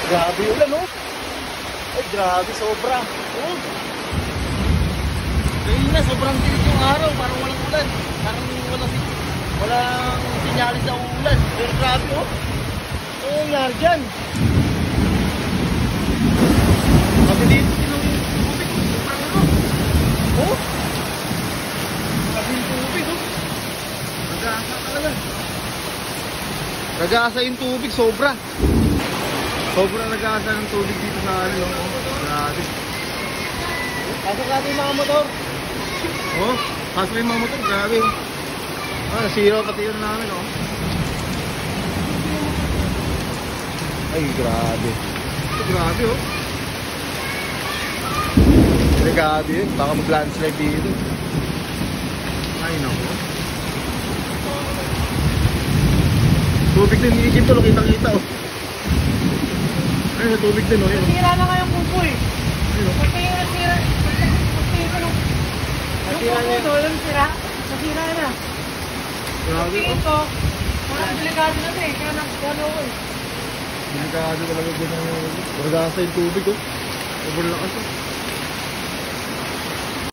Grabe yung ulan, oh. Ay, grabe, sobra. Oh. Ngayon na, sobrang tinig yung araw. Parang walang ulan. Parang walang sinyalis na ulan. Pero grabe, oh. Ano yung nangyari dyan? Mabilis yung tubig. Sobrang ano. Oh. Sabi yung tubig, oh. Nag-aasa talaga. Nag-aasa yung tubig, sobra. Sobrang nag-aasa ng tubig dito sa ano. Grabe. Pasok natin yung mga motor. Oh, pasok yung mga motor. Grabe. Ah, nasira pati yun namin, oh. Ay, grabe. Grabe, oh. Grabe yun. Baka mag-landslide dito. Ay, naku. Tubig din, iigib to. Kitang-kita, oh. Ay, tubig din, oh. Nasira na nga yung kupoy. Ayun, oh. Nasira na yung nasira na. Grabe, Tingin oh. ko, parang delikado na ito eh. Kaya nagkano ko eh. Delikado talaga din ang nag-aasa yung tubig, oh. Sobrang lakas, oh.